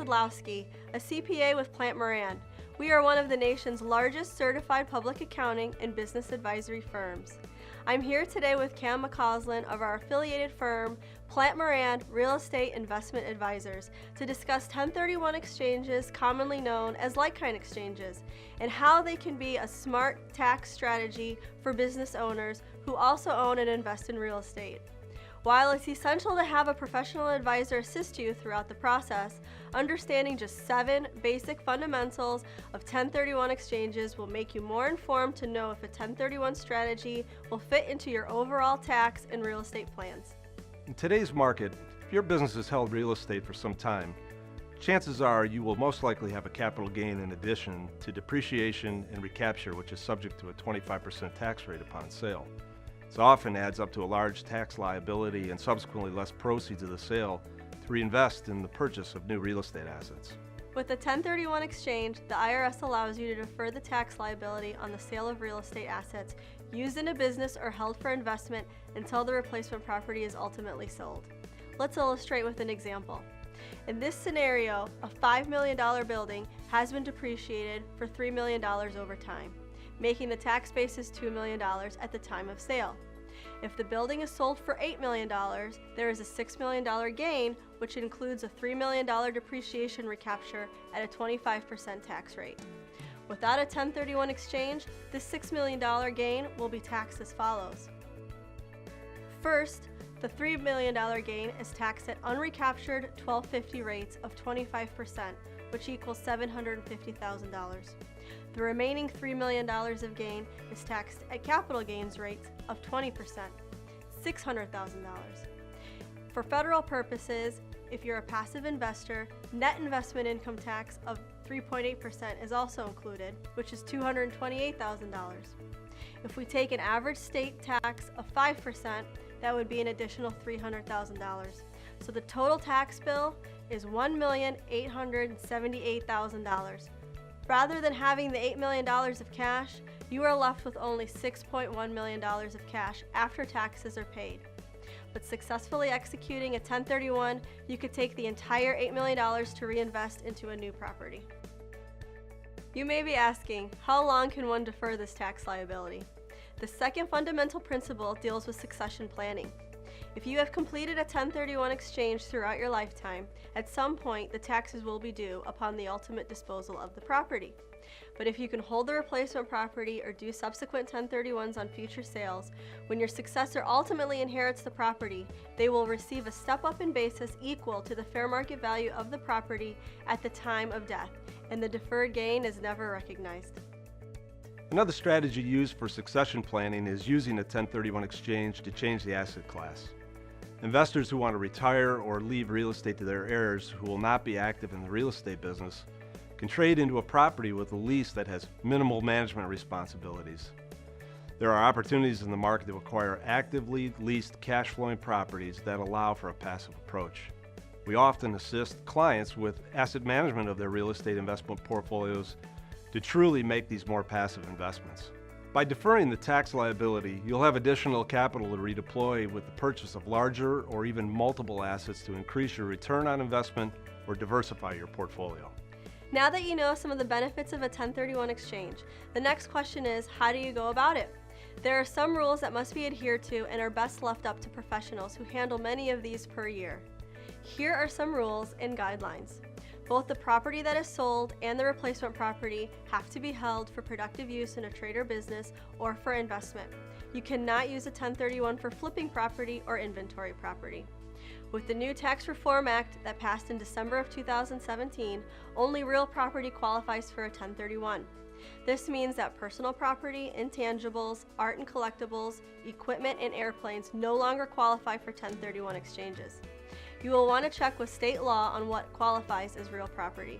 Szydlowski, a CPA with Plante Moran. We are one of the nation's largest certified public accounting and business advisory firms. I'm here today with Cam McCausland of our affiliated firm, Plante Moran Real Estate Investment Advisors, to discuss 1031 exchanges, commonly known as like-kind exchanges, and how they can be a smart tax strategy for business owners who also own and invest in real estate. While it's essential to have a professional advisor assist you throughout the process, understanding just 7 basic fundamentals of 1031 exchanges will make you more informed to know if a 1031 strategy will fit into your overall tax and real estate plans. In today's market, if your business has held real estate for some time, chances are you will most likely have a capital gain in addition to depreciation and recapture, which is subject to a 25% tax rate upon sale. This often adds up to a large tax liability and subsequently less proceeds of the sale to reinvest in the purchase of new real estate assets. With the 1031 exchange, the IRS allows you to defer the tax liability on the sale of real estate assets used in a business or held for investment until the replacement property is ultimately sold. Let's illustrate with an example. In this scenario, a $5 million building has been depreciated for $3 million over time, making the tax basis $2 million at the time of sale. If the building is sold for $8 million, there is a $6 million gain, which includes a $3 million depreciation recapture at a 25% tax rate. Without a 1031 exchange, this $6 million gain will be taxed as follows. First, the $3 million gain is taxed at unrecaptured 1250 rates of 25%, which equals $750,000. The remaining $3 million of gain is taxed at capital gains rates of 20%, $600,000. For federal purposes, if you're a passive investor, net investment income tax of 3.8% is also included, which is $228,000. If we take an average state tax of 5%, that would be an additional $300,000. So the total tax bill is $1,878,000. Rather than having the $8 million of cash, you are left with only $6.1 million of cash after taxes are paid. But successfully executing a 1031, you could take the entire $8 million to reinvest into a new property. You may be asking, how long can one defer this tax liability? The second fundamental principle deals with succession planning. If you have completed a 1031 exchange throughout your lifetime, at some point the taxes will be due upon the ultimate disposal of the property. But if you can hold the replacement property or do subsequent 1031s on future sales, when your successor ultimately inherits the property, they will receive a step-up in basis equal to the fair market value of the property at the time of death, and the deferred gain is never recognized. Another strategy used for succession planning is using a 1031 exchange to change the asset class. Investors who want to retire or leave real estate to their heirs who will not be active in the real estate business can trade into a property with a lease that has minimal management responsibilities. There are opportunities in the market to acquire actively leased cash flowing properties that allow for a passive approach. We often assist clients with asset management of their real estate investment portfolios to truly make these more passive investments. By deferring the tax liability, you'll have additional capital to redeploy with the purchase of larger or even multiple assets to increase your return on investment or diversify your portfolio. Now that you know some of the benefits of a 1031 exchange, the next question is, how do you go about it? There are some rules that must be adhered to and are best left up to professionals who handle many of these per year. Here are some rules and guidelines. Both the property that is sold and the replacement property have to be held for productive use in a trade or business or for investment. You cannot use a 1031 for flipping property or inventory property. With the new Tax Reform Act that passed in December of 2017, only real property qualifies for a 1031. This means that personal property, intangibles, art and collectibles, equipment, and airplanes no longer qualify for 1031 exchanges. You will want to check with state law on what qualifies as real property.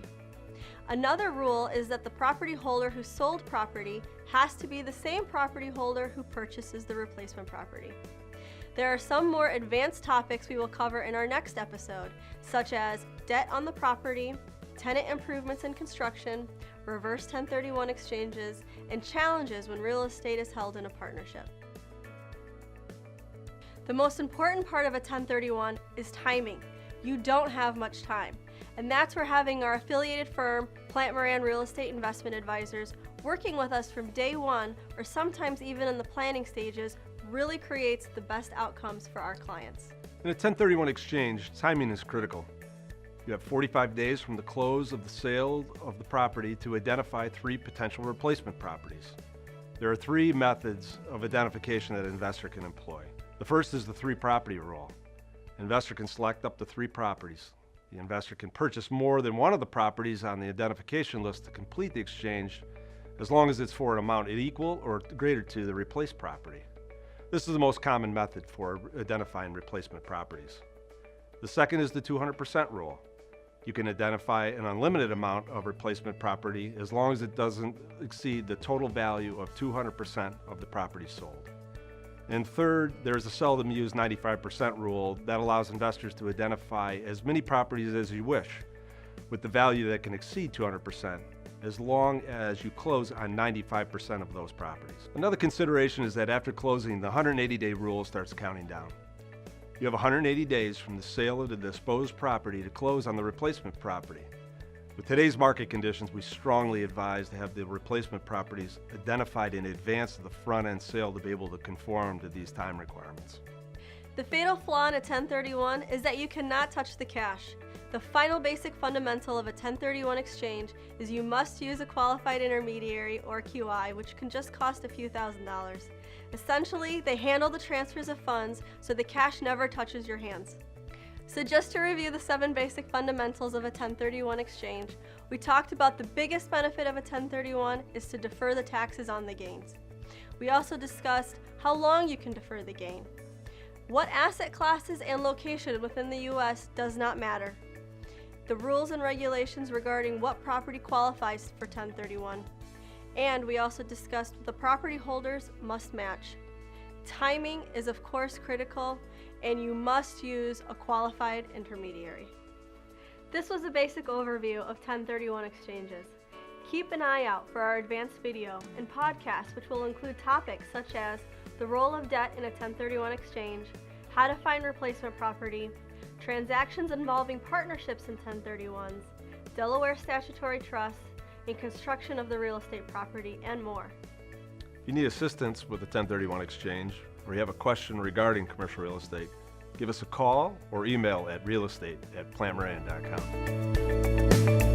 Another rule is that the property holder who sold property has to be the same property holder who purchases the replacement property. There are some more advanced topics we will cover in our next episode, such as debt on the property, tenant improvements and construction, reverse 1031 exchanges, and challenges when real estate is held in a partnership. The most important part of a 1031 is timing. You don't have much time. And that's where having our affiliated firm, Plante Moran Real Estate Investment Advisors, working with us from day one, or sometimes even in the planning stages, really creates the best outcomes for our clients. In a 1031 exchange, timing is critical. You have 45 days from the close of the sale of the property to identify 3 potential replacement properties. There are 3 methods of identification that an investor can employ. The first is the 3-property rule. An investor can select up to 3 properties. The investor can purchase more than one of the properties on the identification list to complete the exchange, as long as it's for an amount equal or greater to the replaced property. This is the most common method for identifying replacement properties. The second is the 200% rule. You can identify an unlimited amount of replacement property as long as it doesn't exceed the total value of 200% of the property sold. And third, there's a seldom used 95% rule that allows investors to identify as many properties as you wish, with the value that can exceed 200%, as long as you close on 95% of those properties. Another consideration is that after closing, the 180-day rule starts counting down. You have 180 days from the sale of the disposed property to close on the replacement property. With today's market conditions, we strongly advise to have the replacement properties identified in advance of the front-end sale to be able to conform to these time requirements. The fatal flaw in a 1031 is that you cannot touch the cash. The final basic fundamental of a 1031 exchange is you must use a qualified intermediary or QI, which can just cost a few $1,000s. Essentially, they handle the transfers of funds so the cash never touches your hands. So just to review the 7 basic fundamentals of a 1031 exchange, we talked about the biggest benefit of a 1031 is to defer the taxes on the gains. We also discussed how long you can defer the gain. What asset classes and location within the U.S. does not matter. The rules and regulations regarding what property qualifies for 1031. And we also discussed the property holders must match. Timing is of course critical, and you must use a qualified intermediary. This was a basic overview of 1031 exchanges. Keep an eye out for our advanced video and podcast, which will include topics such as the role of debt in a 1031 exchange, how to find replacement property, transactions involving partnerships in 1031s, Delaware statutory trusts, and construction of the real estate property, and more. If you need assistance with a 1031 exchange, or you have a question regarding commercial real estate, give us a call or email at realestate@plantemoran.com.